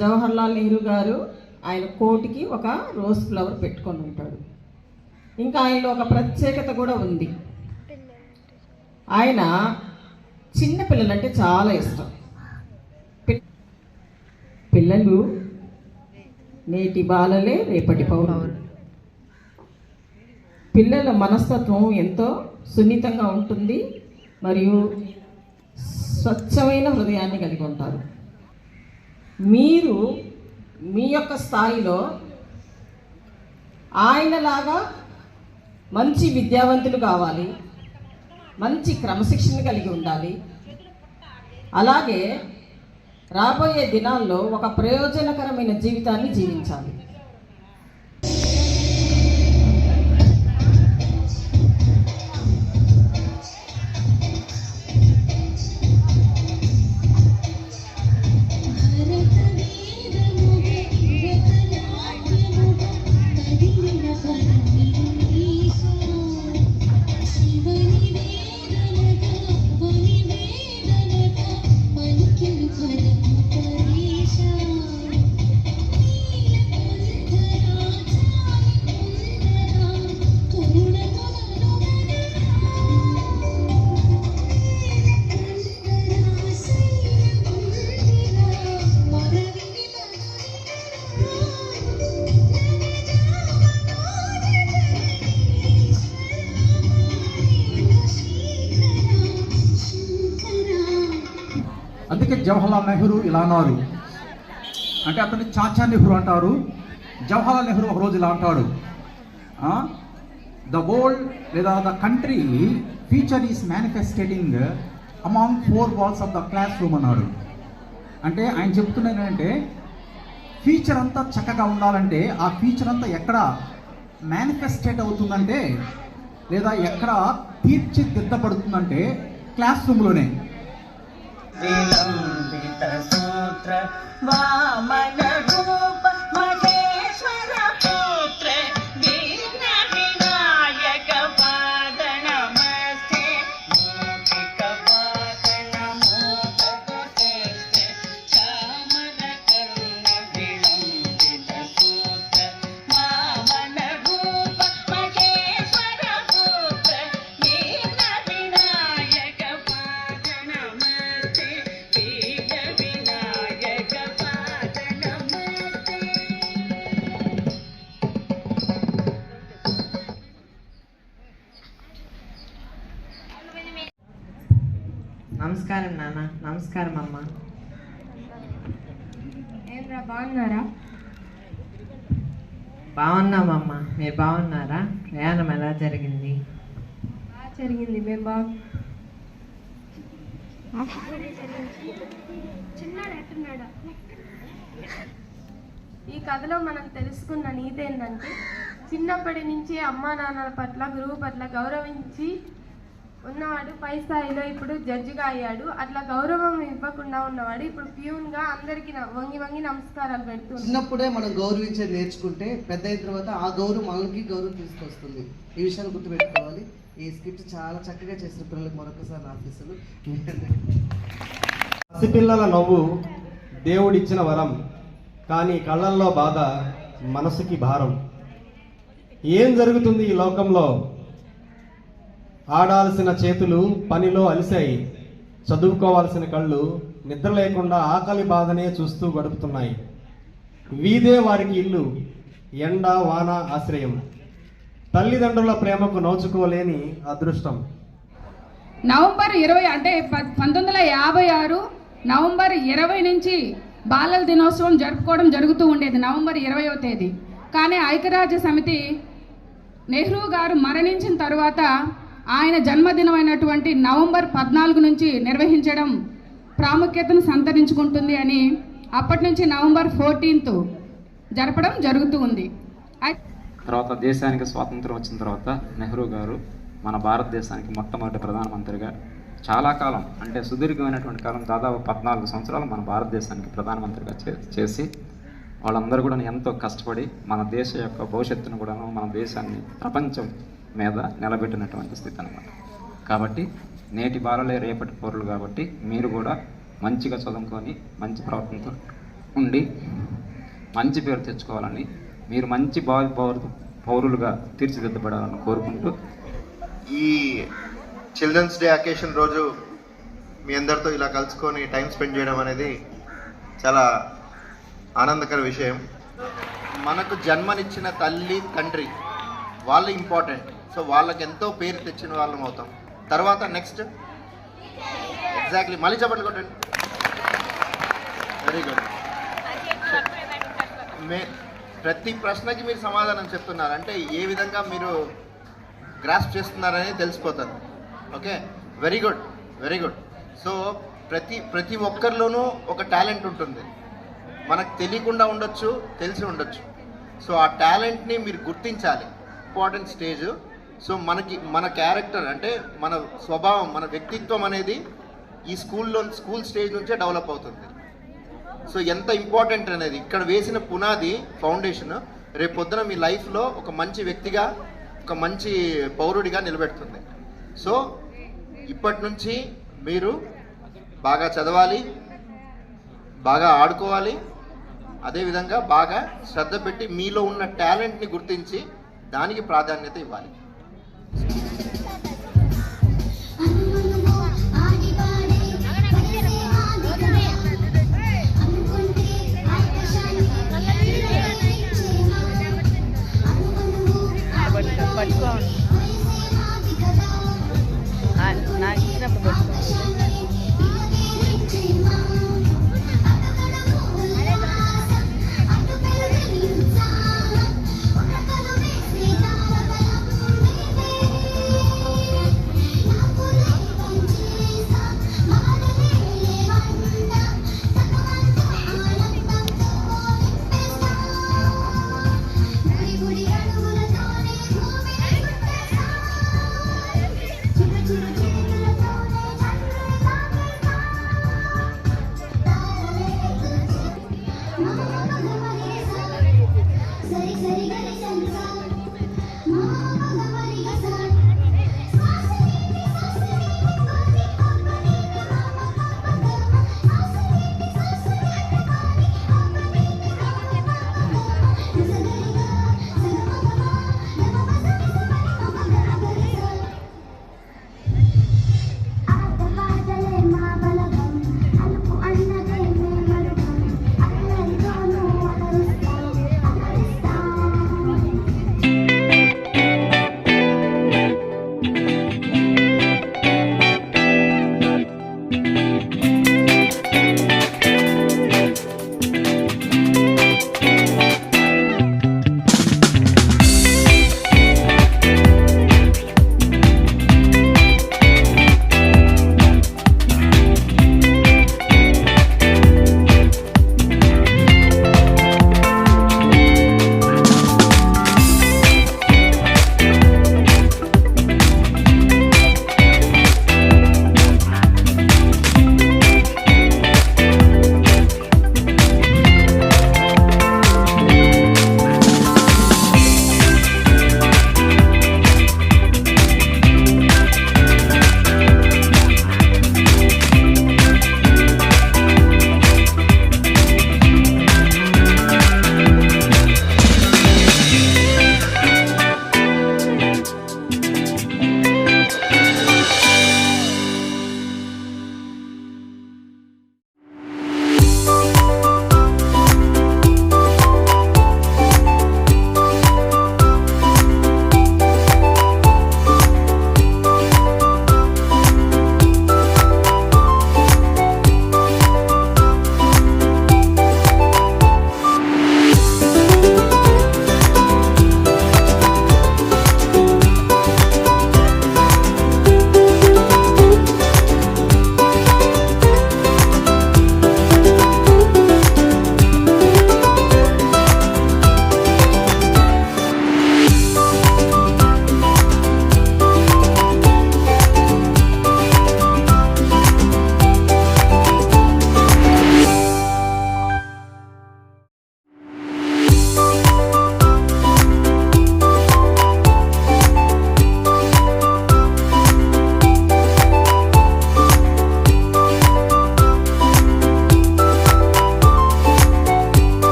జవహర్లాల్ నెహ్రూ గారు ఆయన కోటికి ఒక రోజ్ ఫ్లవర్ పెట్టుకొని ఉంటాడు. ఇంకా ఆయనలో ఒక ప్రత్యేకత కూడా ఉంది. ఆయన చిన్న పిల్లలంటే చాలా ఇష్టం. పిల్లలు నేటి బాలలే రేపటి పౌరులు. పిల్లల మనస్తత్వం ఎంతో సున్నితంగా ఉంటుంది మరియు స్వచ్ఛమైన హృదయాన్ని కలిగి ఉంటారు. మీరు మీ యొక్క స్థాయిలో ఆయనలాగా మంచి విద్యావంతులు కావాలి, మంచి క్రమశిక్షణ కలిగి ఉండాలి. అలాగే రాబోయే దినాల్లో ఒక ప్రయోజనకరమైన జీవితాన్ని జీవించాలి. అందుకే జవహర్లాల్ నెహ్రూ ఇలా అన్నారు. అంటే అతన్ని చాచా నెహ్రూ అంటారు. జవహర్లాల్ నెహ్రూ ఒకరోజు ఇలా అంటాడు, ద వరల్డ్ లేదా the country future is manifesting among 4 walls of the classroom అన్నాడు. అంటే ఆయన చెప్తున్నది ఏంటంటే ఫ్యూచర్ అంతా చక్కగా ఉండాలంటే ఆ ఫ్యూచర్ అంతా ఎక్కడ మేనిఫెస్టేట్ అవుతుందంటే లేదా ఎక్కడ తీర్చిదిద్దబడుతుందంటే క్లాస్ రూమ్లోనే. విలంబిత సూత్ర వామన రూప మహేశ్వర పుత్ర దీన వినాయక పాద నమస్తే మూర్తిక పాదన మోదకే చామన కర్ణ విలంబిత సూత్ర వామన రూప మహేశ్వర పుత్ర దీన వినాయక పాద నమస్తే నమస్కారం నాన్న. నమస్కారం అమ్మ. ఏంద్రా బాగున్నారా? బాగున్నామమ్మ. మీరు బాగున్నారా? ప్రయాణం ఎలా జరిగింది? బాగా జరిగింది. మేము ఈ కథలో మనం తెలుసుకున్న నీతి ఏంటంటే చిన్నప్పటి నుంచి అమ్మా నాన్నల పట్ల గురువు పట్ల గౌరవించి ఉన్నవాడు పై స్థాయిలో ఇప్పుడు జడ్జిగా అయ్యాడు. అట్లా గౌరవం ఇవ్వకుండా ఉన్నవాడు ఇప్పుడు ప్యూన్గా అందరికీ వంగి వంగి నమస్కారాలు పెడుతుంది. చిన్నప్పుడే మనం గౌరవించేది నేర్చుకుంటే పెద్ద అయిన తర్వాత ఆ గౌరవం మనకి గౌరవం తీసుకొస్తుంది. ఈ విషయాన్ని గుర్తుపెట్టుకోవాలి. ఈ స్కిట్ చాలా చక్కగా చేసిన పిల్లలకు మరొకసారి ఆఫీసులు. పసిపిల్లల నవ్వు దేవుడిచ్చిన వరం, కానీ కళ్ళల్లో బాధ, మనసుకి భారం. ఏం జరుగుతుంది ఈ లోకంలో? ఆడాల్సిన చేతులు పనిలో అలిసాయి, చదువుకోవాల్సిన కళ్ళు నిద్ర లేకుండా ఆకలి బాధనే చూస్తూ గడుపుతున్నాయి. వీధే వారికి ఇల్లు, ఎండ వాన ఆశ్రయం, తల్లిదండ్రుల ప్రేమకు నోచుకోలేని అదృష్టం. నవంబర్ 20 అంటే 1956 నవంబర్ 20 నుంచి బాలల దినోత్సవం జరుపుకోవడం జరుగుతూ ఉండేది, నవంబర్ 20వ తేదీ. కానీ ఐక్యరాజ్య సమితి నెహ్రూ గారు మరణించిన తర్వాత ఆయన జన్మదినం అయినటువంటి నవంబర్ 14 నుంచి నిర్వహించడం ప్రాముఖ్యతను సంతరించుకుంటుంది అని అప్పటి నుంచి నవంబర్ 14th జరపడం జరుగుతూ ఉంది. తర్వాత దేశానికి స్వాతంత్రం వచ్చిన తర్వాత నెహ్రూ గారు మన భారతదేశానికి మొట్టమొదటి ప్రధానమంత్రిగా చాలా కాలం, అంటే సుదీర్ఘమైనటువంటి కాలం, దాదాపు 14 సంవత్సరాలు మన భారతదేశానికి ప్రధానమంత్రిగా చేసి వాళ్ళందరూ కూడా ఎంతో కష్టపడి మన దేశ యొక్క భవిష్యత్తును కూడాను, మన దేశాన్ని ప్రపంచం మీద నిలబెట్టినటువంటి స్థితి అన్నమాట. కాబట్టి నేటి బాలలే రేపటి పౌరులు. కాబట్టి మీరు కూడా మంచిగా చదువుకొని మంచి ప్రవర్తనతో ఉండి మంచి పేరు తెచ్చుకోవాలని, మీరు మంచి పౌరులుగా తీర్చిదిద్దబడాలని కోరుకుంటూ, ఈ చిల్డ్రన్స్ డే అకేషన్ రోజు మీ అందరితో ఇలా కలుసుకొని టైం స్పెండ్ చేయడం అనేది చాలా ఆనందకర విషయం. మనకు జన్మనిచ్చిన తల్లి తండ్రి వాళ్ళు ఇంపార్టెంట్. సో వాళ్ళకి ఎంతో పేరు తెచ్చిన వాళ్ళం అవుతాం. తర్వాత నెక్స్ట్ ఎగ్జాక్ట్లీ మళ్ళీ చెప్పండి కొట్టండి. Very good. ప్రతి ప్రశ్నకి మీరు సమాధానం చెప్తున్నారు అంటే ఏ విధంగా మీరు గ్రాస్ప్ చేస్తున్నారనేది తెలిసిపోతుంది. Okay, very good, very good. So ప్రతి ఒక్కరిలోనూ ఒక టాలెంట్ ఉంటుంది. మనకు తెలియకుండా ఉండొచ్చు, తెలిసి ఉండొచ్చు. సో ఆ టాలెంట్ని మీరు గుర్తించాలి. Important stage. సో మన క్యారెక్టర్ అంటే మన స్వభావం, మన వ్యక్తిత్వం అనేది ఈ స్కూల్ స్టేజ్ నుంచే డెవలప్ అవుతుంది. సో ఎంత ఇంపార్టెంట్ అనేది ఇక్కడ వేసిన పునాది, ఫౌండేషన్ రేపు పొద్దున మీ లైఫ్లో ఒక మంచి వ్యక్తిగా, ఒక మంచి పౌరుడిగా నిలబెడుతుంది. సో ఇప్పటి నుంచి మీరు బాగా చదవాలి, బాగా ఆడుకోవాలి, అదేవిధంగా బాగా శ్రద్ధ పెట్టి మీలో ఉన్న టాలెంట్ని గుర్తించి దానికి ప్రాధాన్యత ఇవ్వాలి. నాకు ఇచ్చినప్పుడు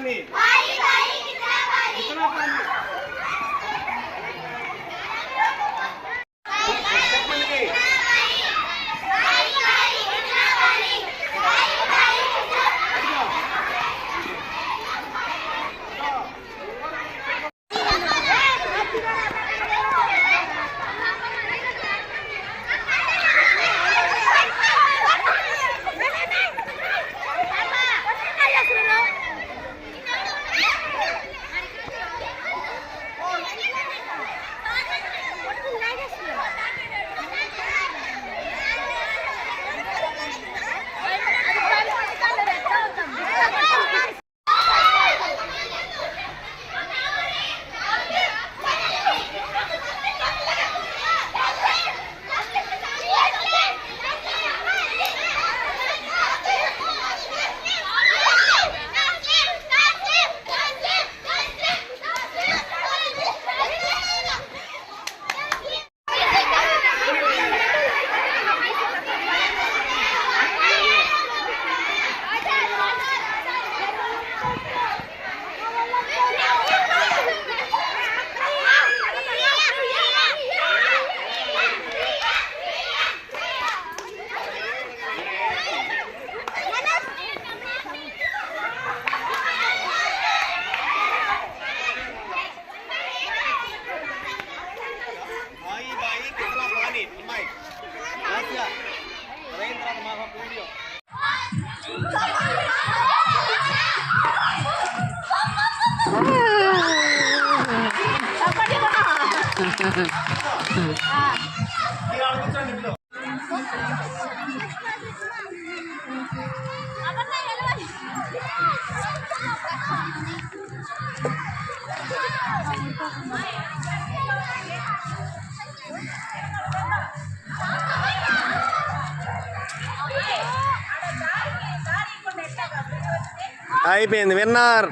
पानी कितना पानी అయిపోయింది విన్నర్.